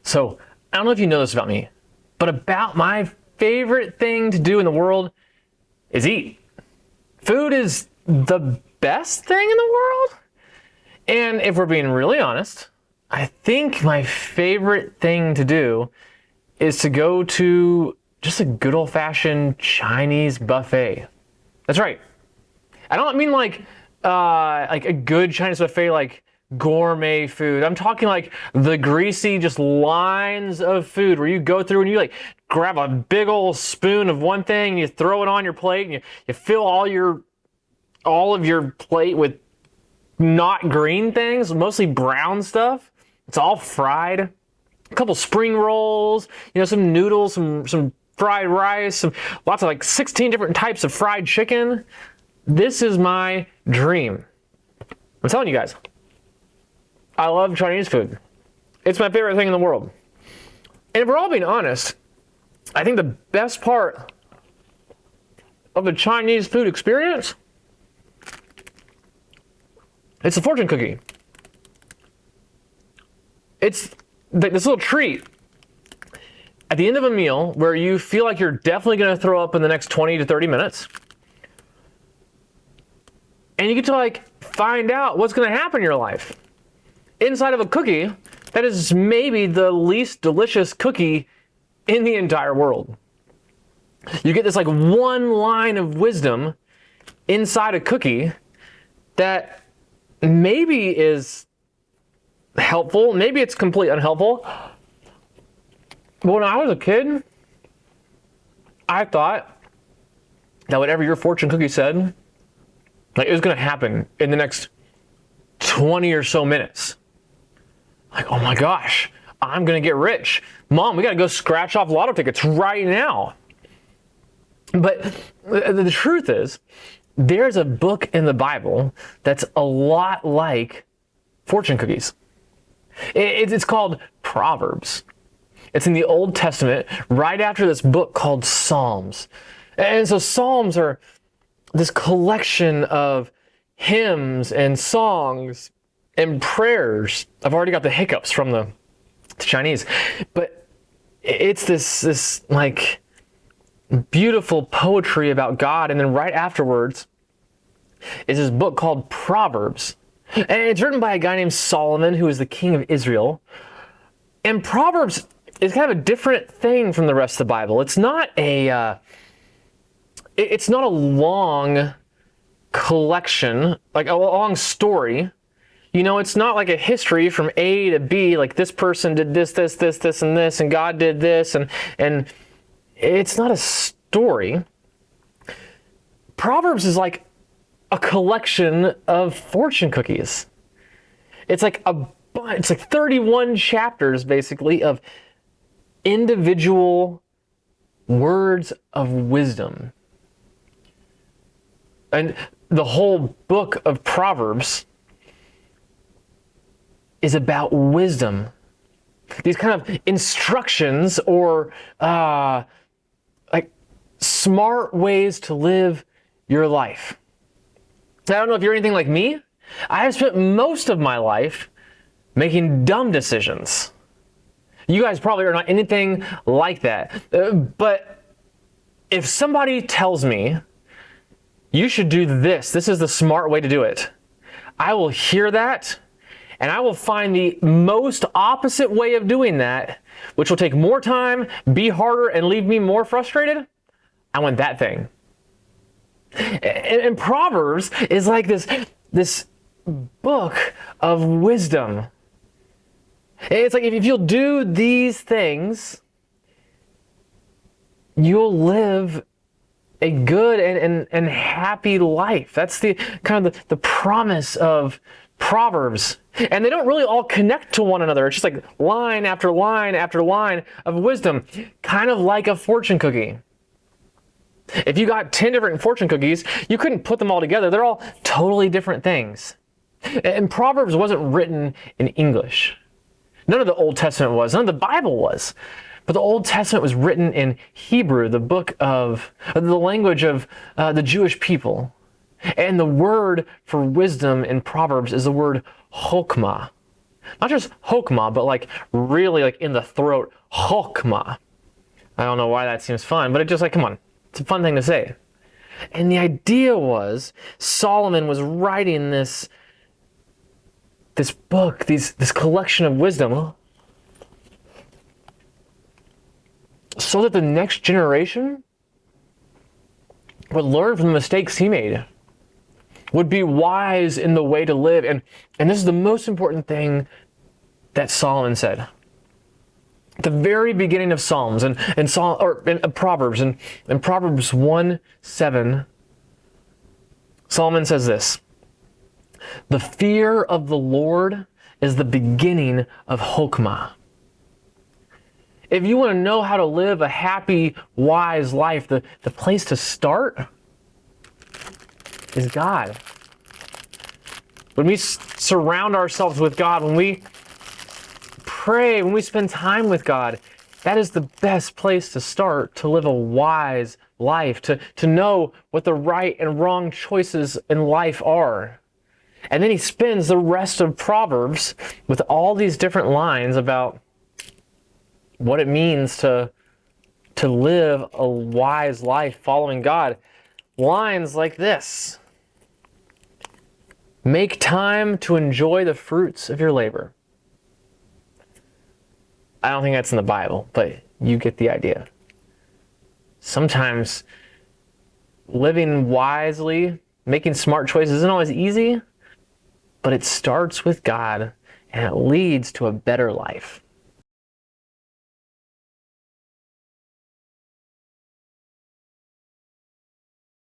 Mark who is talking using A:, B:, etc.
A: So, I don't know if you know this about me, but about my favorite thing to do in the world is eat. Food is the best thing in the world. And if we're being really honest, I think my favorite thing to do is to go to just a good old-fashioned Chinese buffet. That's right. I don't mean like a good Chinese buffet, like gourmet food. I'm talking like the greasy just lines of food where you go through and you like grab a big old spoon of one thing and you throw it on your plate and you fill all of your plate with not green things, mostly brown stuff. It's all fried. A couple spring rolls, some noodles, some fried rice, lots of like 16 different types of fried chicken. This is my dream. I'm telling you guys, I love Chinese food. It's my favorite thing in the world. And if we're all being honest, I think the best part of the Chinese food experience, it's the fortune cookie. It's this little treat at the end of a meal where you feel like you're definitely going to throw up in the next 20 to 30 minutes. And you get to like find out what's going to happen in your life inside of a cookie that is maybe the least delicious cookie in the entire world. You get this like one line of wisdom inside a cookie that maybe is helpful, maybe it's completely unhelpful. But when I was a kid, I thought that whatever your fortune cookie said, like it was going to happen in the next 20 or so minutes. Like, oh my gosh, I'm going to get rich. Mom, we got to go scratch off lotto tickets right now. But the truth is, there's a book in the Bible that's a lot like fortune cookies. It's called Proverbs. It's in the Old Testament, right after this book called Psalms. And so Psalms are this collection of hymns and songs and prayers. I've already got the hiccups from the Chinese. But it's this like beautiful poetry about God. And then right afterwards is this book called Proverbs. And it's written by a guy named Solomon, who is the king of Israel. And Proverbs is kind of a different thing from the rest of the Bible. It's not a long collection, like a long story. It's not like a history from A to B, like this person did this, and this, and God did this, and it's not a story. Proverbs is like a collection of fortune cookies. It's like 31 chapters, basically, of individual words of wisdom. And the whole book of Proverbs is about wisdom. These kind of instructions or like smart ways to live your life. I don't know if you're anything like me. I have spent most of my life making dumb decisions. You guys probably are not anything like that. But if somebody tells me, you should do this is the smart way to do it, I will hear that, and I will find the most opposite way of doing that, which will take more time, be harder, and leave me more frustrated. I want that thing. And Proverbs is like this book of wisdom. It's like if you'll do these things, you'll live a good and happy life. That's the kind of the promise of Proverbs. And they don't really all connect to one another. It's just like line after line after line of wisdom, kind of like a fortune cookie. If you got 10 different fortune cookies, you couldn't put them all together. They're all totally different things. And Proverbs wasn't written in English. None of the Old Testament was. None of the Bible was. But the Old Testament was written in Hebrew, the language of the Jewish people. And the word for wisdom in Proverbs is the word chokmah. Not just hokmah, but like really like in the throat, hokmah. I don't know why that seems fun, but it just like, come on, it's a fun thing to say. And the idea was Solomon was writing this book, this collection of wisdom, so that the next generation would learn from the mistakes he made, would be wise in the way to live. And this is the most important thing that Solomon said. At the very beginning of Psalms and Proverbs, and in Proverbs 1:7, Solomon says this: "The fear of the Lord is the beginning of hokmah." If you want to know how to live a happy, wise life, the place to start is God. When we surround ourselves with God, when we pray, when we spend time with God, that is the best place to start to live a wise life, to know what the right and wrong choices in life are. And then he spends the rest of Proverbs with all these different lines about what it means to live a wise life following God. Lines like this: "Make time to enjoy the fruits of your labor." I don't think that's in the Bible, but you get the idea. Sometimes living wisely, making smart choices isn't always easy, but it starts with God and it leads to a better life.